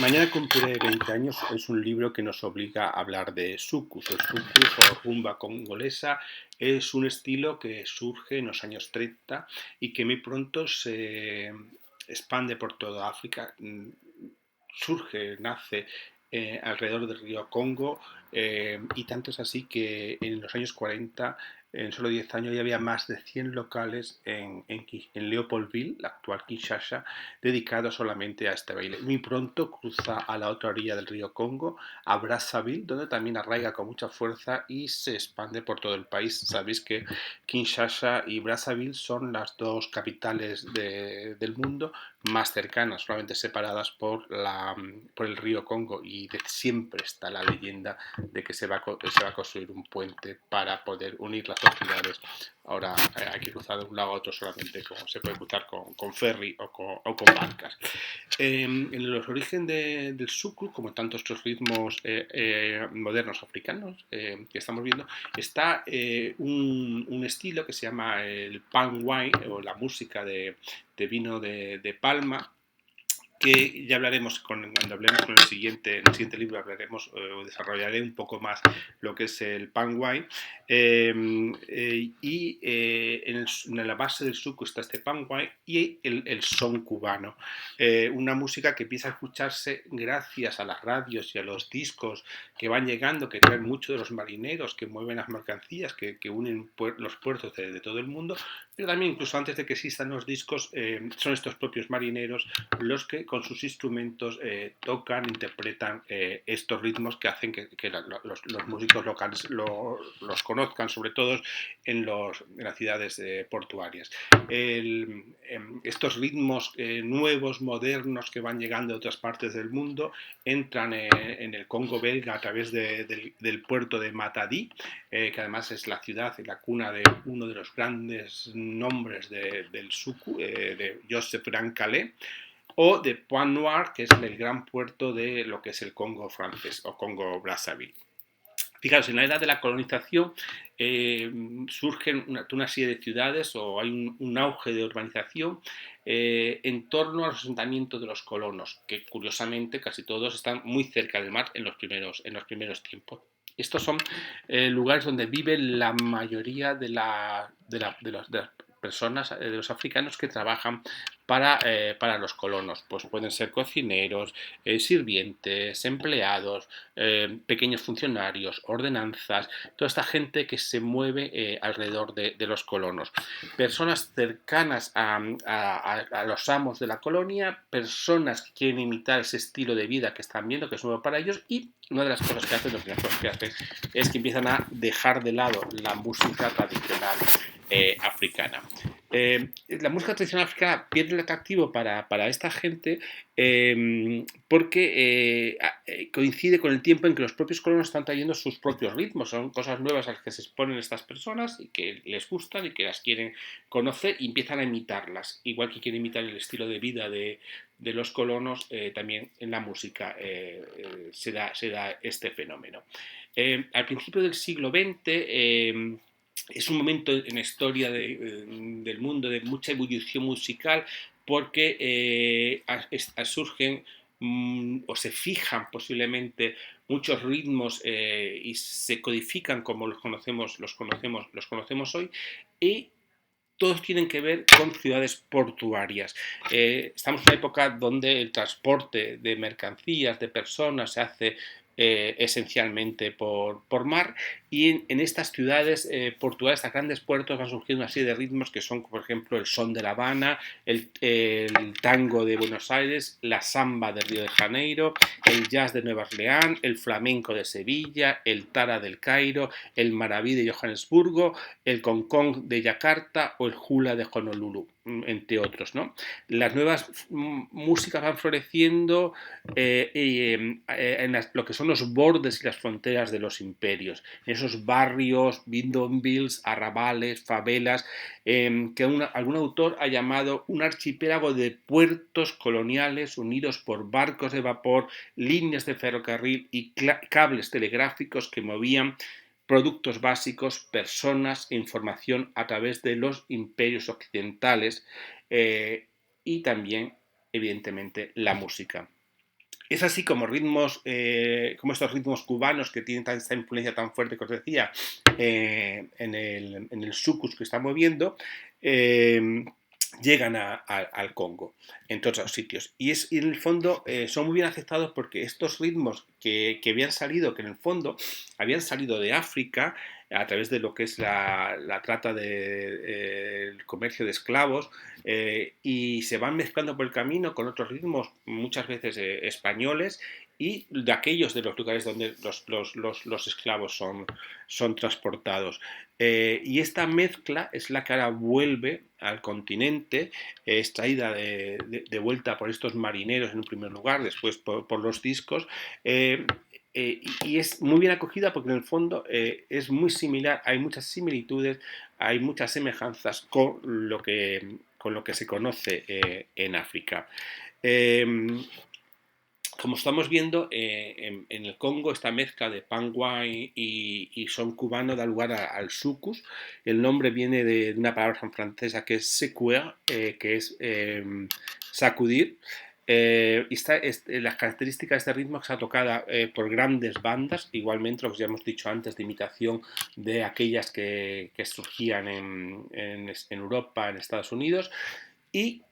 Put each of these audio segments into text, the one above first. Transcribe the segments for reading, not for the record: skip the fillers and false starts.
Mañana cumpliré 20 años. Es un libro que nos obliga a hablar de soukous. El soukous o rumba congolesa es un estilo que surge en los años 30 y que muy pronto se expande por toda África. Nace alrededor del río Congo, y tanto es así que en los años 40, en solo 10 años, ya había más de 100 locales en Leopoldville, la actual Kinshasa, dedicados solamente a este baile. Muy pronto cruza a la otra orilla del río Congo, a Brazzaville, donde también arraiga con mucha fuerza y se expande por todo el país. Sabéis que Kinshasa y Brazzaville son las dos capitales del mundo más cercanas, solamente separadas por el río Congo, y siempre está la leyenda de que se va a construir un puente para poder unir las dos ciudades. Ahora hay que cruzar de un lado a otro solamente como se puede cruzar con ferry o con barcas. En los orígenes del soukous, como tantos otros ritmos modernos africanos que estamos viendo, está un estilo que se llama el palm wine, o la música de vino de palma, que ya hablaremos cuando hablemos en el siguiente libro hablaremos o desarrollaré un poco más lo que es el pan wine, en la base del suco está este pan wine y el son cubano, una música que empieza a escucharse gracias a las radios y a los discos que van llegando, que traen mucho de los marineros que mueven las mercancías, que unen los puertos de todo el mundo, pero también incluso antes de que existan los discos, son estos propios marineros los que con sus instrumentos tocan, interpretan estos ritmos que hacen que los músicos locales los conozcan, sobre todo en las ciudades portuarias. Estos ritmos nuevos, modernos, que van llegando de otras partes del mundo, entran en el Congo belga a través del puerto de Matadi, que además es la ciudad y la cuna de uno de los grandes nombres del soukous, de Joseph Brancalé, o de Pointe Noire, que es el gran puerto de lo que es el Congo francés o Congo Brazzaville. Fijaros, en la era de la colonización surgen una serie de ciudades, o hay un auge de urbanización en torno a los asentamientos de los colonos, que curiosamente casi todos están muy cerca del mar en los primeros tiempos. Estos son lugares donde vive la mayoría de las personas, de los africanos que trabajan para los colonos. Pues pueden ser cocineros, sirvientes, empleados, pequeños funcionarios, ordenanzas, toda esta gente que se mueve alrededor de los colonos. Personas cercanas a los amos de la colonia, personas que quieren imitar ese estilo de vida que están viendo, que es nuevo para ellos, y una de las cosas que hacen, es que empiezan a dejar de lado la música tradicional africana. La música tradicional africana pierde el atractivo para esta gente porque coincide con el tiempo en que los propios colonos están trayendo sus propios ritmos. Son cosas nuevas a las que se exponen estas personas y que les gustan y que las quieren conocer y empiezan a imitarlas. Igual que quieren imitar el estilo de vida de los colonos, también en la música se da este fenómeno. Al principio del siglo XX, es un momento en la historia del mundo de mucha ebullición musical, porque surgen o se fijan posiblemente muchos ritmos y se codifican como los conocemos hoy, y todos tienen que ver con ciudades portuarias. Estamos en una época donde el transporte de mercancías, de personas, se hace esencialmente por mar, y en estas ciudades portuarias, estas grandes puertos, van surgiendo una serie de ritmos que son, por ejemplo, el son de La Habana, el tango de Buenos Aires, la samba de Río de Janeiro, el jazz de Nueva Orleans, el flamenco de Sevilla, el tara del Cairo, el maraví de Johannesburgo, el concón de Yakarta o el hula de Honolulu, entre otros, ¿no? Las nuevas músicas van floreciendo en lo que son los bordes y las fronteras de los imperios, en esos barrios, bidonvilles, arrabales, favelas, que algún autor ha llamado un archipiélago de puertos coloniales unidos por barcos de vapor, líneas de ferrocarril y cables telegráficos que movían productos básicos, personas e información a través de los imperios occidentales, y también, evidentemente, la música. Es así como ritmos, como estos ritmos cubanos que tienen esta influencia tan fuerte que os decía en el sucus que está moviendo, eh, llegan al Congo, en todos los sitios. Y en el fondo son muy bien aceptados porque estos ritmos que habían salido, que en el fondo habían salido de África a través de lo que es la trata del comercio de esclavos, y se van mezclando por el camino con otros ritmos, muchas veces españoles, y de aquellos de los lugares donde los esclavos son transportados. Y esta mezcla es la que ahora vuelve al continente, es traída de vuelta por estos marineros en un primer lugar, después por los discos, y es muy bien acogida porque en el fondo es muy similar, hay muchas similitudes, hay muchas semejanzas con lo que se conoce en África. Eh, Como estamos viendo, en el Congo esta mezcla de pangua y son cubano da lugar al sucus. El nombre viene de una palabra francesa que es secouer, que es sacudir. Las características de este ritmo está tocada por grandes bandas, igualmente lo que ya hemos dicho antes, de imitación de aquellas que surgían en Europa, en Estados Unidos, y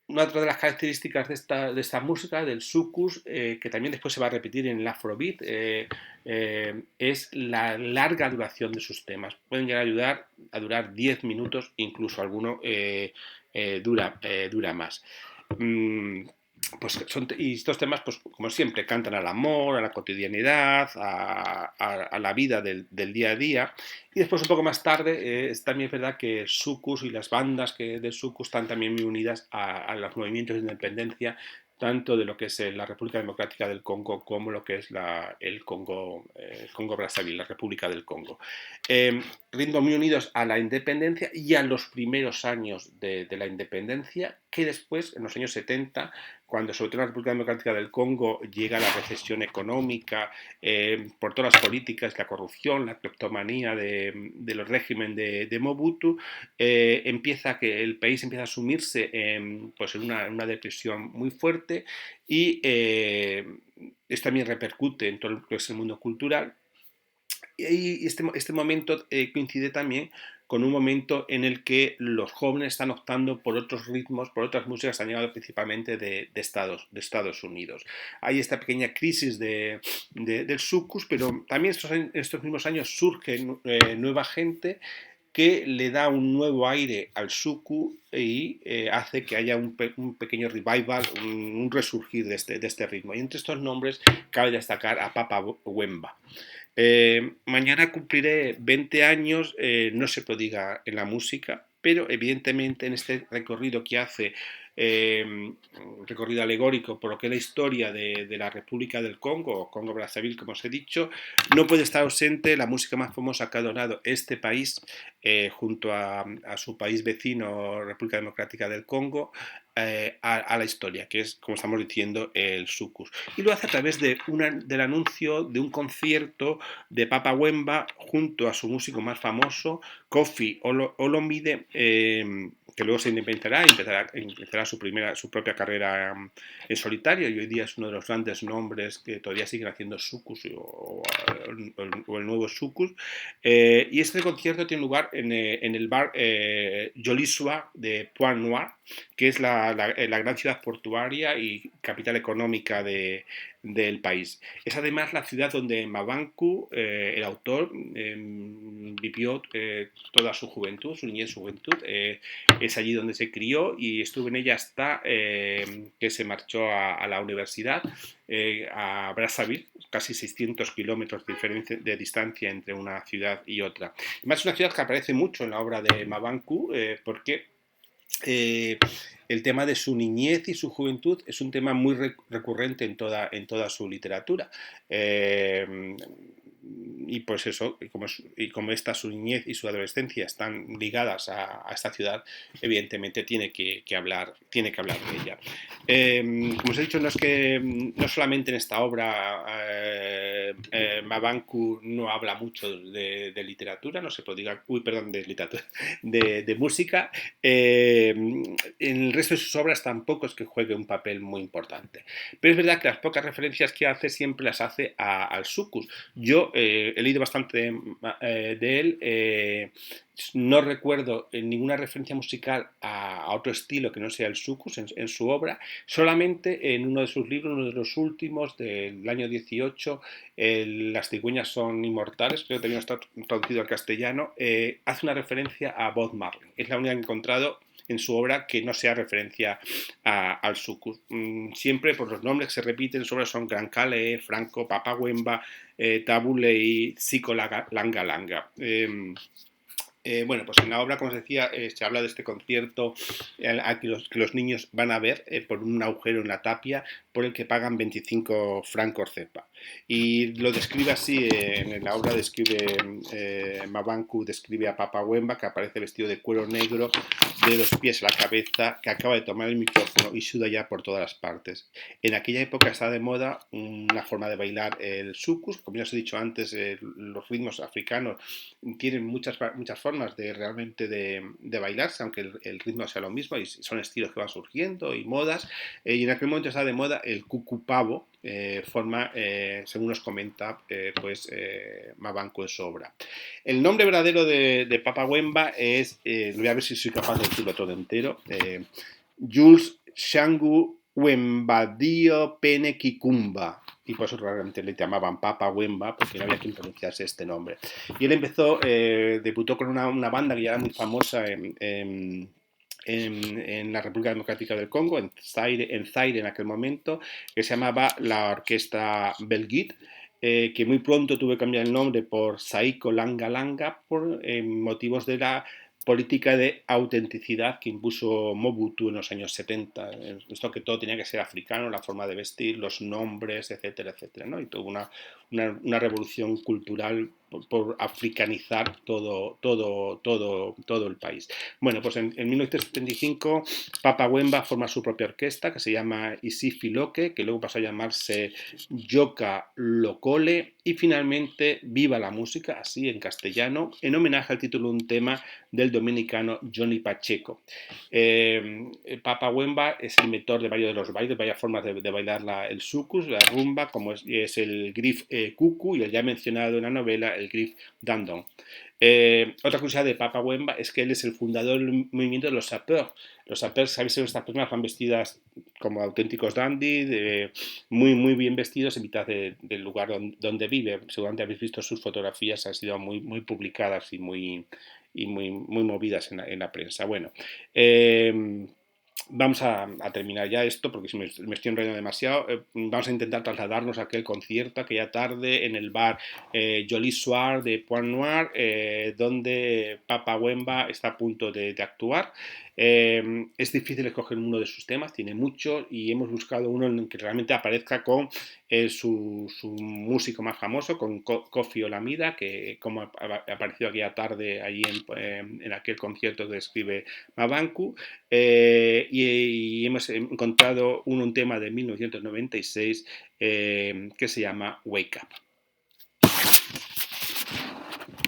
otra de las características de esta música, del soukous, que también después se va a repetir en el afrobeat, es la larga duración de sus temas. Pueden llegar a durar 10 minutos, incluso alguno dura más. Mm, y estos temas, pues como siempre, cantan al amor, a la cotidianidad, a la vida del día a día. Y después, un poco más tarde, también es verdad que el sucus y las bandas del sucus están también muy unidas a los movimientos de independencia, tanto de lo que es la República Democrática del Congo como lo que es el Congo Brazzaville, la República del Congo. Ritmos muy unidos a la independencia y a los primeros años de la independencia, que después, en los años 70, cuando sobre todo en la República Democrática del Congo llega la recesión económica, por todas las políticas, la corrupción, la cleptomanía de los regímenes de Mobutu, el país empieza a sumirse pues en una depresión muy fuerte, y esto también repercute en todo lo que es el mundo cultural. Y este momento coincide también con un momento en el que los jóvenes están optando por otros ritmos, por otras músicas que han llegado principalmente de Estados Unidos. Hay esta pequeña crisis del soukous, pero también en estos mismos años surge nueva gente que le da un nuevo aire al soukous y hace que haya un pequeño revival, un resurgir de este ritmo. Y entre estos nombres cabe destacar a Papa Wemba. Mañana cumpliré 20 años, no se prodiga en la música, pero evidentemente en este recorrido que hace, un recorrido alegórico por lo que es la historia de la República del Congo, o Congo Brazzaville, como os he dicho, no puede estar ausente la música más famosa que ha donado este país, junto a su país vecino, República Democrática del Congo, a la historia, que es, como estamos diciendo, el soukous. Y lo hace a través del anuncio de un concierto de Papa Wemba junto a su músico más famoso, Koffi Olomide, que luego se independizará y empezará su propia carrera en solitario, y hoy día es uno de los grandes nombres que todavía siguen haciendo soukous o el nuevo soukous. Y este concierto tiene lugar en el bar Jolissois de Pointe-Noire, que es la gran ciudad portuaria y capital económica del país. Es además la ciudad donde Mabanku, el autor, vivió toda su juventud, su niñez y su juventud. Es allí donde se crió y estuvo en ella hasta que se marchó a la universidad, a Brazzaville, casi 600 kilómetros de distancia entre una ciudad y otra. Además, es una ciudad que aparece mucho en la obra de Mabanku, porque eh, el tema de su niñez y su juventud es un tema muy recurrente en toda su literatura. Y pues eso, y como su niñez y su adolescencia están ligadas a esta ciudad, evidentemente tiene que hablar de ella. Como os he dicho, no solamente en esta obra Mabanku no habla mucho de literatura, no se puede diga, perdón, de literatura, de música. En el resto de sus obras tampoco es que juegue un papel muy importante. Pero es verdad que las pocas referencias que hace siempre las hace al sucus. Yo he leído bastante de él. No recuerdo ninguna referencia musical a otro estilo que no sea el sucus en su obra, solamente en uno de sus libros, uno de los últimos del año 18, Las cigüeñas son inmortales, creo que también está traducido al castellano, hace una referencia a Bob Marley. Es la única que he encontrado en su obra que no sea referencia al sucus. Siempre por los nombres que se repiten en su obra son Gran Cale, Franco, Papa Wemba, Tabule y Zico Langa Langa. Bueno, pues en la obra, como os decía, se habla de este concierto que los niños van a ver por un agujero en la tapia por el que pagan 25 francos cepa. Y lo describe así, en la obra describe, Mabanku describe a Papa Wemba, que aparece vestido de cuero negro, de los pies a la cabeza, que acaba de tomar el micrófono y suda ya por todas las partes. En aquella época está de moda una forma de bailar el sucus, como ya os he dicho antes, los ritmos africanos tienen muchas formas de realmente de bailarse, aunque el ritmo sea lo mismo, y son estilos que van surgiendo y modas, y en aquel momento está de moda el cucupavo, forma, según nos comenta, Mabanku en su obra. El nombre verdadero de Papa Wemba es, voy a ver si soy capaz de decirlo todo entero, Jules Shangu Wembadio Pene Kikumba, y por eso realmente le llamaban Papa Wemba, porque no había quien pronunciase este nombre. Y él empezó, debutó con una banda que ya era muy famosa en la República Democrática del Congo, en Zaire en aquel momento, que se llamaba la Orquesta Belguit, que muy pronto tuvo que cambiar el nombre por Saiko Langa Langa por motivos de la política de autenticidad que impuso Mobutu en los años 70. Esto que todo tenía que ser africano, la forma de vestir, los nombres, etcétera, etcétera, ¿no? Y tuvo una revolución cultural por africanizar todo el país. Bueno, pues en 1975 Papa Wemba forma su propia orquesta que se llama Isifi Loke, que luego pasó a llamarse Yoka Lokole, y finalmente Viva la Música, así en castellano, en homenaje al título de un tema del dominicano Johnny Pacheco. Papa Wemba es el inventor de varios de los bailes, varias formas de bailar el sucus, la rumba, como es el grif cucu y el ya mencionado en la novela, el grif dandon. Otra curiosidad de Papa Wemba es que él es el fundador del movimiento de los sapeurs. Los sapeurs, sabéis, estas personas van vestidas como auténticos dandy, muy bien vestidos en mitad del lugar donde vive. Seguramente habéis visto sus fotografías, han sido muy publicadas y muy movidas en la prensa. Bueno, vamos a terminar ya esto porque si me estoy enrollando demasiado. Vamos a intentar trasladarnos a aquel concierto aquella tarde en el bar Joli Soir de Point Noir, donde Papa Wemba está a punto de actuar. Es difícil escoger uno de sus temas, tiene muchos, y hemos buscado uno en el que realmente aparezca con su músico más famoso, con Koffi Olomide, que como apareció aquella tarde allí en aquel concierto que describe Mabanku, y hemos encontrado un tema de 1996 que se llama Wake Up.